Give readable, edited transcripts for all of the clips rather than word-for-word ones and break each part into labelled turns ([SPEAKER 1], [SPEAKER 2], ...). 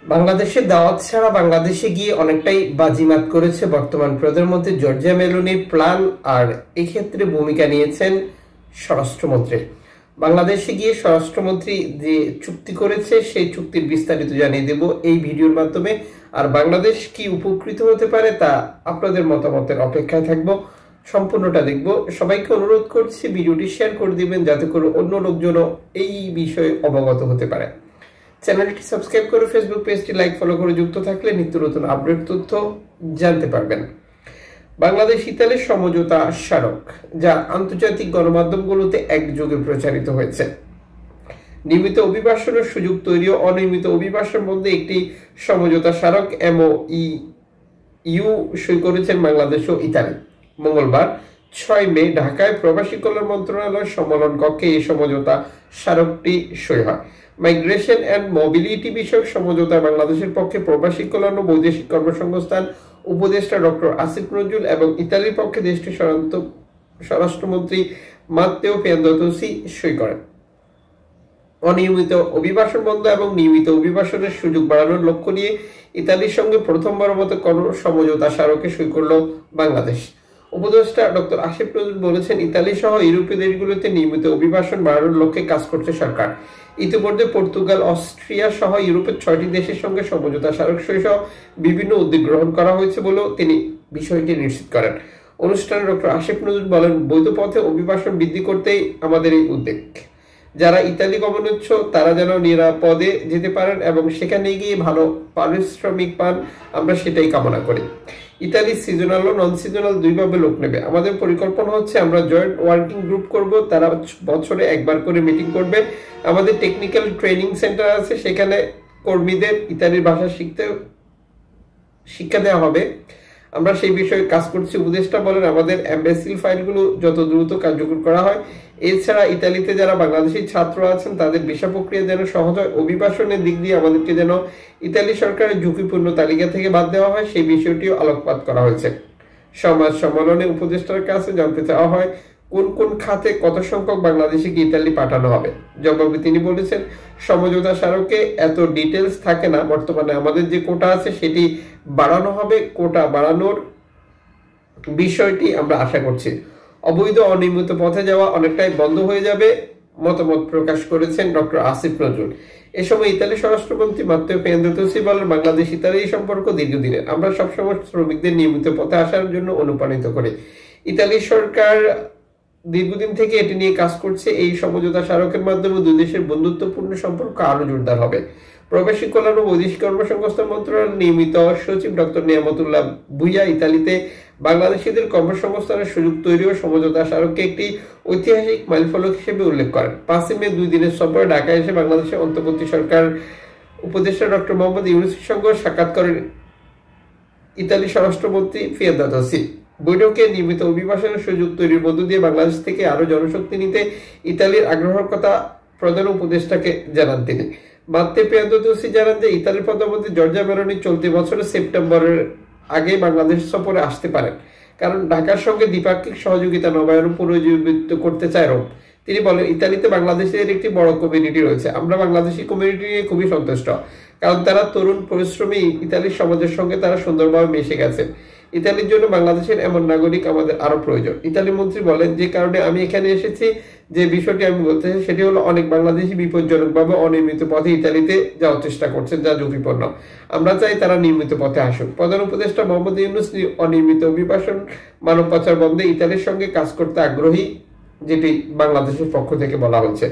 [SPEAKER 1] বাংলাদেশের দাওয়াত ছাড়া বাংলাদেশে গিয়ে অনেকটাই বাজিমাত করেছে বর্তমান প্রধানমন্ত্রী জর্জিয়া মেলোনির প্ল্যান। আর এক্ষেত্রে ভূমিকা নিয়েছেন স্বরাষ্ট্রমন্ত্রী। বাংলাদেশে গিয়ে স্বরাষ্ট্রমন্ত্রী যে চুক্তি করেছে সেই চুক্তির বিস্তারিত জানিয়ে দেব এই ভিডিওর মাধ্যমে। আর বাংলাদেশ কি উপকৃত হতে পারে তা আপনাদের মতামতের অপেক্ষায় থাকবো, সম্পূর্ণটা দেখব। সবাইকে অনুরোধ করছি ভিডিওটি শেয়ার করে দিবেন যাতে করে অন্য লোকজনও এই বিষয়ে অবগত হতে পারে। চ্যানেলটি সাবস্ক্রাইব করে ফেসবুক পেজটি লাইক ফলো করে যুক্ত থাকলে নিত্য নতুন আপডেট তথ্য জানতে পারবেন। বাংলাদেশ ইতালির সমঝোতা স্মারক, যা আন্তর্জাতিক গণমাধ্যমগুলোতে একযোগে প্রচারিত হয়েছে। নিয়মিত অভিবাসনের সুযোগ তৈরি ও অনিয়মিত অভিবাসনের মধ্যে একটি সমঝোতা স্মারক MOU সই করেছেন বাংলাদেশ ও ইতালি। মঙ্গলবার 6 মে ঢাকায় প্রবাসী কল্যাণ মন্ত্রণালয়ের সম্মেলন কক্ষে এই সমঝোতা স্মারকটি সই হয়। মাইগ্রেশন অ্যান্ড মোবিলিটি বিষয়ক সমঝোতা বাংলাদেশের পক্ষে প্রবাসী কল্যাণ ও বৈদেশিক কর্মসংস্থান উপদেষ্টা ডক্টর আসিফ নজরুল এবং ইতালির পক্ষে দেশটির স্বরাষ্ট্রমন্ত্রী মাত্তেও পিয়ান্তোসি সই করেন। অনিয়মিত অভিবাসন বন্ধ এবং নিয়মিত অভিবাসনের সুযোগ বাড়ানোর লক্ষ্য নিয়ে ইতালির সঙ্গে প্রথমবারের মতো কোন সমঝোতা স্মারকে সই করল বাংলাদেশ। উপদেষ্টা ডক্টর আসিফ নজরুল বলেছেন, ইতালি সহ ইউরোপীয় দেশগুলোতে নিয়মিত অভিবাসন বাড়ানোর লক্ষ্যে কাজ করছে সরকার। ইতিমধ্যে পর্তুগাল, অস্ট্রিয়া সহ ইউরোপের 6টি দেশের সঙ্গে সমঝোতা স্মারক সই সহ বিভিন্ন উদ্যোগ গ্রহণ করা হয়েছে বলেও তিনি বিষয়টি নিশ্চিত করেন। অনুষ্ঠানে ডক্টর আসিফ নজরুল বলেন, বৈধ পথে অভিবাসন বৃদ্ধি করতেই আমাদের এই উদ্যোগ। যারা ইতালি গমনে ইচ্ছুক তারা যেন নিরাপদে যেতে পারেন এবং সেখানে গিয়ে ভালো পারিশ্রমিক পান, আমরা সেটাই কামনা করি। ইতালি সিজনাল ও নন সিজনাল দুইভাবে লোক নেবে। আমাদের পরিকল্পনা হচ্ছে আমরা জয়েন্ট ওয়ার্কিং গ্রুপ করব, তারা বছরে একবার করে মিটিং করবে। আমাদের টেকনিক্যাল ট্রেনিং সেন্টার আছে, সেখানে কর্মীদের ইতালির ভাষা শিক্ষা দেওয়া হবে। আমরা সেই বিষয়ে কাজ করছি। উপদেষ্টা বলেন, আমাদের এমবেসি ফাইলগুলো যত দ্রুত কার্যকর করা হয়। এছাড়া ইতালিতে যারা বাংলাদেশি ছাত্র আছেন তাদের ভিসা প্রক্রিয়া যেন সহজ হয়। অভিবাসনের দিক দিয়ে আমাদেরকে যেন ইতালি সরকারের ঝুঁকিপূর্ণ তালিকা থেকে বাদ দেওয়া হয়, সেই বিষয়টিও আলোকপাত করা হয়েছে। সমাজ সম্মেলনে উপদেষ্টার কাছে জানতে চাওয়া হয় কোন কোন খাতে কত সংখ্যক বাংলাদেশিকে ইতালি পাঠানো হবে। জবাবে তিনি বলেছেন, সমঝোতা স্মারকে এত ডিটেলস থাকে না। বর্তমানে আমাদের যে কোটা আছে সেটি বাড়ানো হবে। কোটা বাড়ানোর বিষয়টি আমরা আশা করছি। অবৈধ অনিয়মিত পথে যাওয়া অনেকটাই বন্ধ হয়ে যাবে, মতামত প্রকাশ করেছেন ডক্টর আসিফ নজরুল। এ সময় ইতালি স্বরাষ্ট্রমন্ত্রী মাত্তেও পিয়ান্তোসি বলেন, বাংলাদেশ ইতালি সম্পর্ক দীর্ঘদিনের। আমরা সবসময় শ্রমিকদের নিয়মিত পথে আসার জন্য অনুপ্রাণিত করি। ইতালি সরকার দীর্ঘদিন থেকে এটি নিয়ে কাজ করছে। এই সমঝোতা স্মারকের মাধ্যমে দুই দেশের বন্ধুত্বপূর্ণ সম্পর্ক আরো জোরদার হবে। প্রবাসী কল্যাণ ও বৈদেশিক কর্মসংস্থান মন্ত্রণালয়ের নিয়মিত সচিব ডক্টর নিয়ামতুল্লাহ ভুইয়া ইতালিতে বাংলাদেশিদের কর্মসংস্থানের সুযোগ তৈরি ও সমঝোতা স্মারককে একটি ঐতিহাসিক মাইলফলক হিসেবে উল্লেখ করেন। 5 মে 2 দিনের সফরে ঢাকায় এসে বাংলাদেশের অন্তর্বর্তী সরকার উপদেষ্টা ডক্টর মোহাম্মদ ইউনূসের সঙ্গে সাক্ষাৎ করেন ইতালি স্বরাষ্ট্রমন্ত্রী পিয়ান্তোসি। বৈঠকে নিয়মিত অভিবাসনের সুযোগ তৈরির মধ্য দিয়ে বাংলাদেশ থেকে আরো জনশক্তি নিতে ইতালির আগ্রহের কথা প্রধান উপদেষ্টাকে জানান তিনি। মাত্তেও পিয়ান্তোসি জানান যে ইতালির প্রধানমন্ত্রী জর্জিয়া মেলোনি চলতি বছরের সেপ্টেম্বরের আগে বাংলাদেশ সফরে আসতে পারেন, কারণ ঢাকার সঙ্গে দ্বিপাক্ষিক সহযোগিতা নবায়ন পুনরুজ্জীবিত করতে চায় রোম। তিনি বলেন, ইতালিতে বাংলাদেশের একটি বড় কমিউনিটি রয়েছে। আমরা বাংলাদেশি কমিউনিটি নিয়ে খুবই সন্তুষ্ট, কারণ তারা তরুণ, পরিশ্রমী। ইতালির সমাজের সঙ্গে তারা সুন্দরভাবে মিশে গেছে। ইতালির জন্য বাংলাদেশের এমন নাগরিক আমাদের আরো প্রয়োজন। ইতালি মন্ত্রী বলেন, যে কারণে আমি এখানে এসেছি, যে বিষয়টি আমি বলতে চাই সেটি হলো অনেক বাংলাদেশি বিপজ্জনকভাবে অনিয়মিত পথে ইতালিতে যাওয়ার চেষ্টা করছেন, যা ঝুঁকিপূর্ণ। আমরা চাই তারা নিয়মিত পথে আসুন। প্রধান উপদেষ্টা মোহাম্মদ ইউনূস অনিয়মিত অভিবাসন, মানব পাচার বন্ধে ইতালির সঙ্গে কাজ করতে আগ্রহী, যেটি বাংলাদেশের পক্ষ থেকে বলা হচ্ছে।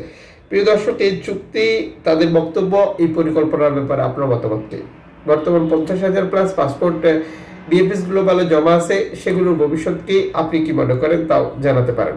[SPEAKER 1] প্রিয় দর্শক, এই চুক্তি, তাদের বক্তব্য, এই পরিকল্পনার ব্যাপারে আপনার মতামত কি? বর্তমান 50,000+ পাসপোর্ট বিএফএস গ্লোবালে জমা আছে, সেগুলোর ভবিষ্যৎ কি আপনি কি মনে করেন তাও জানাতে পারেন।